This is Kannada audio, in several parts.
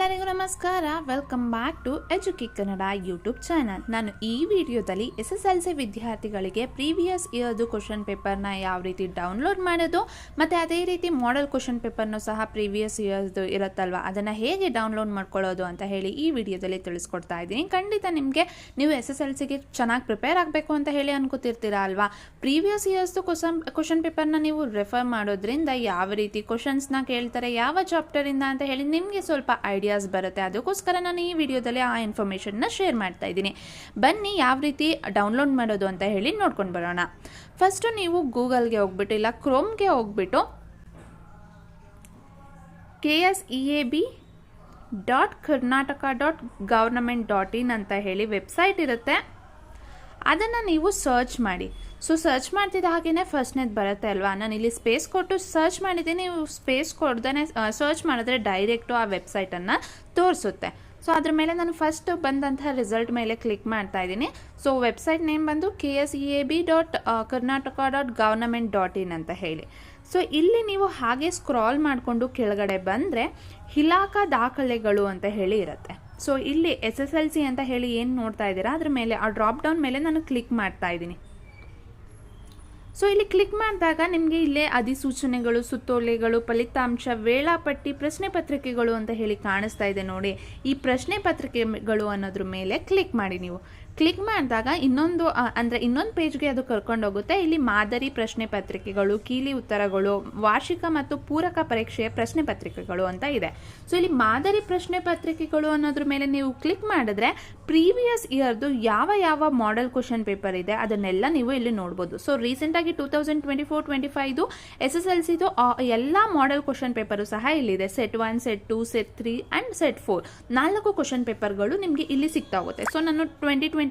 ಎಲ್ಲರಿಗೂ ನಮಸ್ಕಾರ. ವೆಲ್ಕಮ್ ಬ್ಯಾಕ್ ಟು ಎಜುಕಿ ಕನ್ನಡ ಯೂಟ್ಯೂಬ್ ಚಾನಲ್. ನಾನು ಈ ವಿಡಿಯೋದಲ್ಲಿ SSLC ವಿದ್ಯಾರ್ಥಿಗಳಿಗೆ ಪ್ರೀವಿಯಸ್ ಇಯರ್ದು ಕ್ವಶನ್ ಪೇಪರ್ನ ಯಾವ ರೀತಿ ಡೌನ್ಲೋಡ್ ಮಾಡೋದು ಮತ್ತು ಅದೇ ರೀತಿ ಮಾಡೆಲ್ ಕ್ವಶನ್ ಪೇಪರ್ನು ಸಹ ಪ್ರೀವಿಯಸ್ ಇಯರ್ದು ಇರುತ್ತಲ್ವ, ಅದನ್ನು ಹೇಗೆ ಡೌನ್ಲೋಡ್ ಮಾಡ್ಕೊಳ್ಳೋದು ಅಂತ ಹೇಳಿ ಈ ವಿಡಿಯೋದಲ್ಲಿ ತಿಳಿಸ್ಕೊಡ್ತಾ ಇದ್ದೀನಿ. ಖಂಡಿತ ನಿಮಗೆ ನೀವು SSLCಗೆ ಚೆನ್ನಾಗಿ ಪ್ರಿಪೇರ್ ಆಗಬೇಕು ಅಂತ ಹೇಳಿ ಅನ್ಕೋತಿರ್ತೀರಾ ಅಲ್ವಾ. ಪ್ರೀವಿಯಸ್ ಇಯರ್ಸ್ದು ಕ್ವಶನ್ ಪೇಪರ್ನ ನೀವು ರೆಫರ್ ಮಾಡೋದ್ರಿಂದ ಯಾವ ರೀತಿ ಕ್ವಶನ್ಸ್ನ ಕೇಳ್ತಾರೆ, ಯಾವ ಚಾಪ್ಟರಿಂದ ಅಂತ ಹೇಳಿ ನಿಮಗೆ ಸ್ವಲ್ಪ ಐಡಿಯಾಸ್ ಬರುತ್ತೆ. ಅದಕ್ಕೋಸ್ಕರ ನಾನು ಈ ವಿಡಿಯೋದಲ್ಲಿ ಆ ಇನ್ಫಾರ್ಮೇಷನ್ನ ಶೇರ್ ಮಾಡ್ತಾ ಇದ್ದೀನಿ. ಬನ್ನಿ ಯಾವ ರೀತಿ ಡೌನ್ಲೋಡ್ ಮಾಡೋದು ಅಂತ ಹೇಳಿ ನೋಡ್ಕೊಂಡು ಬರೋಣ. ಫಸ್ಟು ನೀವು ಗೂಗಲ್ಗೆ ಹೋಗ್ಬಿಟ್ಟು ಇಲ್ಲ ಕ್ರೋಮ್ಗೆ ಹೋಗ್ಬಿಟ್ಟು KSEAB.Karnataka.government.in ಅಂತ ಹೇಳಿ ವೆಬ್ಸೈಟ್ ಇರುತ್ತೆ. ಅದನ್ನು ನೀವು ಸರ್ಚ್ ಮಾಡಿ. ಸರ್ಚ್ ಮಾಡ್ತಿದ್ದ ಹಾಗೆಯೇ ಫಸ್ಟ್ನೇದು ಬರುತ್ತೆ ಅಲ್ವಾ. ನಾನು ಇಲ್ಲಿ ಸ್ಪೇಸ್ ಕೊಟ್ಟು ಸರ್ಚ್ ಮಾಡಿದ್ದೀನಿ. ನೀವು ಸ್ಪೇಸ್ ಕೊಡ್ದೇ ಸರ್ಚ್ ಮಾಡಿದ್ರೆ ಡೈರೆಕ್ಟು ಆ ವೆಬ್ಸೈಟನ್ನು ತೋರಿಸುತ್ತೆ. ಅದ್ರ ಮೇಲೆ ನಾನು ಫಸ್ಟ್ ಬಂದಂತಹ ರಿಸಲ್ಟ್ ಮೇಲೆ ಕ್ಲಿಕ್ ಮಾಡ್ತಾ ಇದ್ದೀನಿ. ವೆಬ್ಸೈಟ್ ನೇಮ್ ಬಂದು KSEAB.Karnataka.government.in ಅಂತ ಹೇಳಿ. ಇಲ್ಲಿ ನೀವು ಹಾಗೆ ಸ್ಕ್ರಾಲ್ ಮಾಡಿಕೊಂಡು ಕೆಳಗಡೆ ಬಂದರೆ ಇಲಾಖಾ ದಾಖಲೆಗಳು ಅಂತ ಹೇಳಿ ಇರುತ್ತೆ. ಇಲ್ಲಿ SSLC ಅಂತ ಹೇಳಿ ಏನು ನೋಡ್ತಾ ಇದ್ದೀರಾ ಅದ್ರ ಮೇಲೆ ಆ ಡ್ರಾಪ್ ಡೌನ್ ಮೇಲೆ ನಾನು ಕ್ಲಿಕ್ ಮಾಡ್ತಾ ಇದ್ದೀನಿ. ಇಲ್ಲಿ ಕ್ಲಿಕ್ ಮಾಡಿದಾಗ ನಿಮಗೆ ಇಲ್ಲೇ ಅಧಿಸೂಚನೆಗಳು, ಸುತ್ತೋಲೆಗಳು, ಫಲಿತಾಂಶ, ವೇಳಾಪಟ್ಟಿ, ಪ್ರಶ್ನೆ ಪತ್ರಿಕೆಗಳು ಅಂತ ಹೇಳಿ ಕಾಣಿಸ್ತಾ ಇದೆ ನೋಡಿ. ಈ ಪ್ರಶ್ನೆ ಪತ್ರಿಕೆಗಳು ಅನ್ನೋದ್ರ ಮೇಲೆ ಕ್ಲಿಕ್ ಮಾಡಿ. ನೀವು ಕ್ಲಿಕ್ ಮಾಡಿದಾಗ ಇನ್ನೊಂದು ಪೇಜ್ಗೆ ಅದು ಕರ್ಕೊಂಡು ಹೋಗುತ್ತೆ. ಇಲ್ಲಿ ಮಾದರಿ ಪ್ರಶ್ನೆ ಪತ್ರಿಕೆಗಳು, ಕೀಲಿ ಉತ್ತರಗಳು, ವಾರ್ಷಿಕ ಮತ್ತು ಪೂರಕ ಪರೀಕ್ಷೆಯ ಪ್ರಶ್ನೆ ಪತ್ರಿಕೆಗಳು ಅಂತ ಇದೆ. ಇಲ್ಲಿ ಮಾದರಿ ಪ್ರಶ್ನೆ ಪತ್ರಿಕೆಗಳು ಅನ್ನೋದ್ರ ಮೇಲೆ ನೀವು ಕ್ಲಿಕ್ ಮಾಡಿದ್ರೆ ಪ್ರೀವಿಯಸ್ ಇಯರ್ದು ಯಾವ ಮಾಡೆಲ್ ಕ್ವಶನ್ ಪೇಪರ್ ಇದೆ ಅದನ್ನೆಲ್ಲ ನೀವು ಇಲ್ಲಿ ನೋಡ್ಬೋದು. ರೀಸೆಂಟಾಗಿ 2024-25 SSLCದು ಎಲ್ಲ ಮಾಡೆಲ್ ಕ್ವಶನ್ ಪೇಪರು ಸಹ ಇಲ್ಲಿದೆ. Set 1, set 2, set 3 and set 4 4 question ಪೇಪರ್ಗಳು ನಿಮಗೆ ಇಲ್ಲಿ ಸಿಗ್ತಾ ಹೋಗುತ್ತೆ. ನಾನು 2025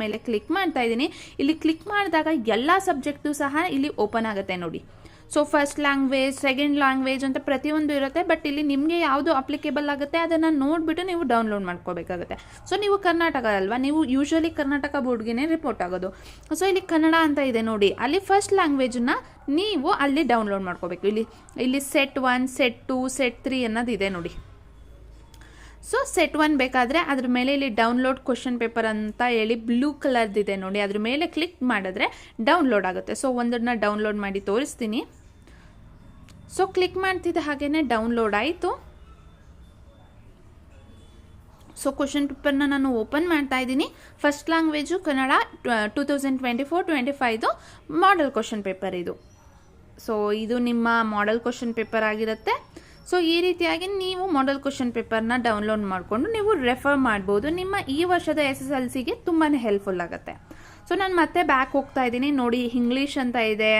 ಮೇಲೆ ಕ್ಲಿಕ್ ಮಾಡ್ತಾ ಇದ್ದೀನಿ. ಇಲ್ಲಿ ಕ್ಲಿಕ್ ಮಾಡಿದಾಗ ಎಲ್ಲ ಸಬ್ಜೆಕ್ಟು ಸಹ ಇಲ್ಲಿ ಓಪನ್ ಆಗುತ್ತೆ ನೋಡಿ. ಫಸ್ಟ್ ಲ್ಯಾಂಗ್ವೇಜ್, ಸೆಕೆಂಡ್ ಲ್ಯಾಂಗ್ವೇಜ್ ಅಂತ ಪ್ರತಿಯೊಂದು ಇರುತ್ತೆ. ಬಟ್ ಇಲ್ಲಿ ನಿಮಗೆ ಯಾವುದು ಅಪ್ಲಿಕೇಬಲ್ ಆಗುತ್ತೆ ಅದನ್ನು ನೋಡಿಬಿಟ್ಟು ನೀವು ಡೌನ್ಲೋಡ್ ಮಾಡ್ಕೋಬೇಕಾಗುತ್ತೆ. ನೀವು ಕರ್ನಾಟಕ ಅಲ್ವಾ, ನೀವು ಯೂಶ್ವಲಿ ಕರ್ನಾಟಕ ಬೋರ್ಡ್ಗೆ ರಿಪೋರ್ಟ್ ಆಗೋದು. ಇಲ್ಲಿ ಕನ್ನಡ ಅಂತ ಇದೆ ನೋಡಿ, ಅಲ್ಲಿ ಫಸ್ಟ್ ಲ್ಯಾಂಗ್ವೇಜನ್ನ ನೀವು ಅಲ್ಲಿ ಡೌನ್ಲೋಡ್ ಮಾಡ್ಕೋಬೇಕು. ಇಲ್ಲಿ ಸೆಟ್ 1, ಸೆಟ್ 2, ಸೆಟ್ 3 ಅನ್ನೋದಿದೆ ನೋಡಿ. ಸೆಟ್ 1 ಬೇಕಾದರೆ ಅದ್ರ ಮೇಲೆ ಇಲ್ಲಿ ಡೌನ್ಲೋಡ್ ಕ್ವಶನ್ ಪೇಪರ್ ಅಂತ ಹೇಳಿ ಬ್ಲೂ ಕಲರ್ದಿದೆ ನೋಡಿ, ಅದ್ರ ಮೇಲೆ ಕ್ಲಿಕ್ ಮಾಡಿದ್ರೆ ಡೌನ್ಲೋಡ್ ಆಗುತ್ತೆ. ಒಂದನ್ನ ಡೌನ್ಲೋಡ್ ಮಾಡಿ ತೋರಿಸ್ತೀನಿ. ಕ್ಲಿಕ್ ಮಾಡ್ತಿದ್ದ ಹಾಗೇನೆ ಡೌನ್ಲೋಡ್ ಆಯಿತು. ಕ್ವಶನ್ ಪೇಪರ್ನ ನಾನು ಓಪನ್ ಮಾಡ್ತಾ ಇದ್ದೀನಿ. First language Kannada 2024-25 model question paper ಇದು. ಇದು ನಿಮ್ಮ ಮಾಡೆಲ್ ಕ್ವಶನ್ ಪೇಪರ್ ಆಗಿರುತ್ತೆ. ಈ ರೀತಿಯಾಗಿ ನೀವು ಮಾಡೆಲ್ ಕ್ವಶನ್ ಪೇಪರ್ನ ಡೌನ್ಲೋಡ್ ಮಾಡಿಕೊಂಡು ನೀವು ರೆಫರ್ ಮಾಡ್ಬೋದು. ನಿಮ್ಮ ಈ ವರ್ಷದ SSLCಗೆ ತುಂಬಾ ಹೆಲ್ಪ್ಫುಲ್ ಆಗುತ್ತೆ. ನಾನು ಮತ್ತೆ ಬ್ಯಾಕ್ ಹೋಗ್ತಾ ಇದ್ದೀನಿ ನೋಡಿ. ಇಂಗ್ಲೀಷ್ ಅಂತ ಇದೆ.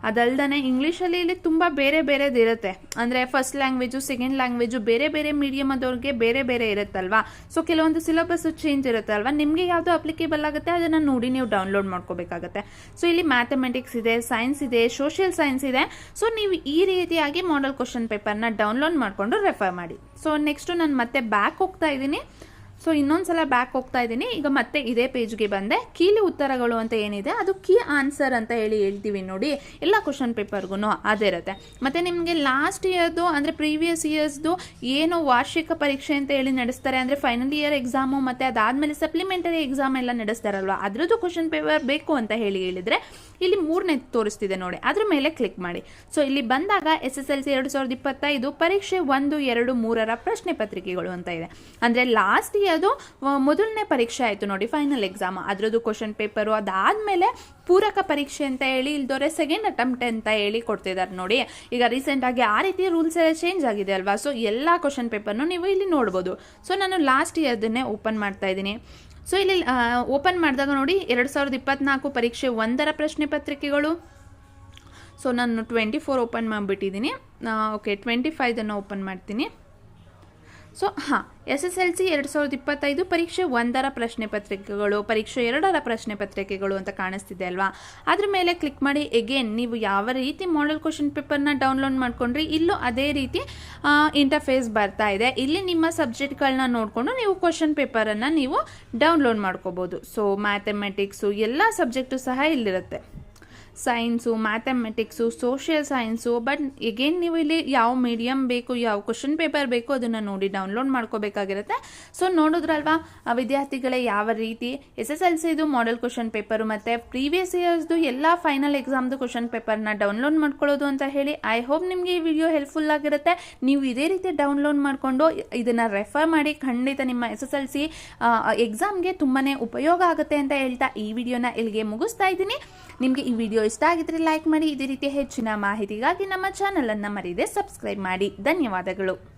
ಅದಲ್ದೇ ಇಂಗ್ಲೀಷಲ್ಲಿ ಇಲ್ಲಿ ತುಂಬ ಬೇರೆದು ಇರುತ್ತೆ. ಅಂದರೆ ಫಸ್ಟ್ ಲ್ಯಾಂಗ್ವೇಜು, ಸೆಕೆಂಡ್ ಲ್ಯಾಂಗ್ವೇಜು ಬೇರೆ ಮೀಡಿಯಮ್ ಅದವ್ರಿಗೆ ಬೇರೆ ಇರುತ್ತಲ್ವಾ. ಕೆಲವೊಂದು ಸಿಲೆಬಸ್ ಚೇಂಜ್ ಇರುತ್ತಲ್ವಾ. ನಿಮಗೆ ಯಾವುದು ಅಪ್ಲಿಕೇಬಲ್ ಆಗುತ್ತೆ ಅದನ್ನು ನೋಡಿ ನೀವು ಡೌನ್ಲೋಡ್ ಮಾಡ್ಕೋಬೇಕಾಗತ್ತೆ. ಇಲ್ಲಿ ಮ್ಯಾಥಮೆಟಿಕ್ಸ್ ಇದೆ, ಸೈನ್ಸ್ ಇದೆ, ಸೋಷಿಯಲ್ ಸೈನ್ಸ್ ಇದೆ. ನೀವು ಈ ರೀತಿಯಾಗಿ ಮಾಡೆಲ್ ಕ್ವಶನ್ ಪೇಪರ್ನ ಡೌನ್ಲೋಡ್ ಮಾಡಿಕೊಂಡು ರೆಫರ್ ಮಾಡಿ. ನೆಕ್ಸ್ಟು ನಾನು ಮತ್ತೆ ಬ್ಯಾಕ್ ಹೋಗ್ತಾ ಇದ್ದೀನಿ. ಇನ್ನೊಂದ್ಸಲ ಬ್ಯಾಕ್ ಹೋಗ್ತಾ ಇದ್ದೀನಿ. ಈಗ ಮತ್ತೆ ಇದೇ ಪೇಜ್ಗೆ ಬಂದೆ. ಕೀಲಿ ಉತ್ತರಗಳು ಅಂತ ಏನಿದೆ ಅದು ಕೀ ಆನ್ಸರ್ ಅಂತ ಹೇಳಿ ಹೇಳ್ತೀವಿ ನೋಡಿ. ಎಲ್ಲ ಕ್ವಶನ್ ಪೇಪರ್ಗೂ ಅದೇ ಇರುತ್ತೆ. ಮತ್ತು ನಿಮಗೆ ಲಾಸ್ಟ್ ಇಯರ್ದು ಅಂದರೆ ಪ್ರೀವಿಯಸ್ ಇಯರ್ಸ್ದು ಏನು ವಾರ್ಷಿಕ ಪರೀಕ್ಷೆ ಅಂತ ಹೇಳಿ ನಡೆಸ್ತಾರೆ, ಅಂದರೆ ಫೈನಲ್ ಇಯರ್ ಎಕ್ಸಾಮು ಮತ್ತು ಅದಾದಮೇಲೆ ಸಪ್ಲಿಮೆಂಟರಿ ಎಕ್ಸಾಮ್ ಎಲ್ಲ ನಡೆಸ್ತಾರಲ್ವ, ಅದರದ್ದು ಕ್ವಶನ್ ಪೇಪರ್ ಬೇಕು ಅಂತ ಹೇಳಿದರೆ ಇಲ್ಲಿ 3ನೇ ತೋರಿಸ್ತಿದೆ ನೋಡಿ, ಅದ್ರ ಮೇಲೆ ಕ್ಲಿಕ್ ಮಾಡಿ. ಇಲ್ಲಿ ಬಂದಾಗ SSLC 2025 ಪರೀಕ್ಷೆ 1, 2, 3ರ ಪ್ರಶ್ನೆ ಪತ್ರಿಕೆಗಳು ಅಂತ ಇದೆ. ಅಂದರೆ ಲಾಸ್ಟ್ ಅದು ಮೊದಲನೇ ಪರೀಕ್ಷೆ ಆಯಿತು ನೋಡಿ, ಫೈನಲ್ ಎಕ್ಸಾಮ್, ಅದರದ್ದು ಕ್ವಶನ್ ಪೇಪರು. ಅದಾದಮೇಲೆ ಪೂರಕ ಪರೀಕ್ಷೆ ಅಂತ ಹೇಳಿ ಇಲ್ದೋರೆ ಸೆಕೆಂಡ್ ಅಟೆಂಪ್ಟ್ ಅಂತ ಹೇಳಿ ಕೊಡ್ತಿದ್ದಾರೆ ನೋಡಿ. ಈಗ ರೀಸೆಂಟಾಗಿ ಆ ರೀತಿ ರೂಲ್ಸ್ ಎಲ್ಲ ಚೇಂಜ್ ಆಗಿದೆ ಅಲ್ವಾ. ಎಲ್ಲ ಕ್ವಶನ್ ಪೇಪರ್ನು ನೀವು ಇಲ್ಲಿ ನೋಡ್ಬೋದು. ನಾನು ಲಾಸ್ಟ್ ಇಯರ್ದನ್ನೇ ಓಪನ್ ಮಾಡ್ತಾ ಇದ್ದೀನಿ. ಇಲ್ಲಿ ಓಪನ್ ಮಾಡಿದಾಗ ನೋಡಿ 2024 ಪರೀಕ್ಷೆ 1ರ ಪ್ರಶ್ನೆ ಪತ್ರಿಕೆಗಳು. ನಾನು 24 ಓಪನ್ ಮಾಡಿಬಿಟ್ಟಿದ್ದೀನಿ. 25 ಓಪನ್ ಮಾಡ್ತೀನಿ. SSLC 2025 ಪರೀಕ್ಷೆ 1ರ ಪ್ರಶ್ನೆ ಪತ್ರಿಕೆಗಳು, ಪರೀಕ್ಷೆ 2ರ ಪ್ರಶ್ನೆ ಪತ್ರಿಕೆಗಳು ಅಂತ ಕಾಣಿಸ್ತಿದೆ ಅಲ್ವಾ. ಅದ್ರ ಮೇಲೆ ಕ್ಲಿಕ್ ಮಾಡಿ. ಎಗೇನ್ ನೀವು ಯಾವ ರೀತಿ ಮಾಡೆಲ್ ಕ್ವಶನ್ ಪೇಪರ್ನ ಡೌನ್ಲೋಡ್ ಮಾಡ್ಕೊಂಡ್ರಿ ಇಲ್ಲೂ ಅದೇ ರೀತಿ ಇಂಟರ್ಫೇಸ್ ಬರ್ತಾ ಇದೆ. ಇಲ್ಲಿ ನಿಮ್ಮ ಸಬ್ಜೆಕ್ಟ್ಗಳನ್ನ ನೋಡಿಕೊಂಡು ನೀವು ಕ್ವಶನ್ ಪೇಪರನ್ನು ನೀವು ಡೌನ್ಲೋಡ್ ಮಾಡ್ಕೋಬೋದು. ಮ್ಯಾಥಮೆಟಿಕ್ಸು ಎಲ್ಲ ಸಬ್ಜೆಕ್ಟು ಸಹ ಇಲ್ಲಿರುತ್ತೆ. Science, mathematics, social science. But again ನೀವು ಇಲ್ಲಿ ಯಾವ ಮೀಡಿಯಮ್ ಬೇಕು, ಯಾವ ಕ್ವಶನ್ ಪೇಪರ್ ಬೇಕು ಅದನ್ನು ನೋಡಿ ಡೌನ್ಲೋಡ್ ಮಾಡ್ಕೋಬೇಕಾಗಿರುತ್ತೆ. ಸೊ ನೋಡಿದ್ರಲ್ವಾ ವಿದ್ಯಾರ್ಥಿಗಳೇ, ಯಾವ ರೀತಿ SSLCದು ಮಾಡೆಲ್ ಕ್ವಶನ್ ಪೇಪರು ಮತ್ತು ಪ್ರೀವಿಯಸ್ ಇಯರ್ಸ್ದು ಎಲ್ಲ ಫೈನಲ್ ಎಕ್ಸಾಮ್ದು ಕ್ವಶನ್ ಪೇಪರ್ನ ಡೌನ್ಲೋಡ್ ಮಾಡ್ಕೊಳ್ಳೋದು ಅಂತ ಹೇಳಿ. ಐ ಹೋಪ್ ನಿಮಗೆ ಈ ವಿಡಿಯೋ ಹೆಲ್ಪ್ಫುಲ್ ಆಗಿರುತ್ತೆ. ನೀವು ಇದೇ ರೀತಿ ಡೌನ್ಲೋಡ್ ಮಾಡಿಕೊಂಡು ಇದನ್ನು ರೆಫರ್ ಮಾಡಿ. ಖಂಡಿತ ನಿಮ್ಮ SSLC ಎಕ್ಸಾಮ್ಗೆ ತುಂಬಾ ಉಪಯೋಗ ಆಗುತ್ತೆ ಅಂತ ಹೇಳ್ತಾ ಈ ವಿಡಿಯೋನ ಇಲ್ಲಿಗೆ ಮುಗಿಸ್ತಾ ಇದ್ದೀನಿ. ನಿಮಗೆ ಈ ವಿಡಿಯೋ ಇಷ್ಟ ಆಗಿದ್ರೆ ಲೈಕ್ ಮಾಡಿ. ಇದೇ ರೀತಿ ಹೆಚ್ಚಿನ ಮಾಹಿತಿಗಾಗಿ ನಮ್ಮ ಚಾನಲನ್ನು ಮರೆಯದೆ ಸಬ್ಸ್ಕ್ರೈಬ್ ಮಾಡಿ. ಧನ್ಯವಾದಗಳು.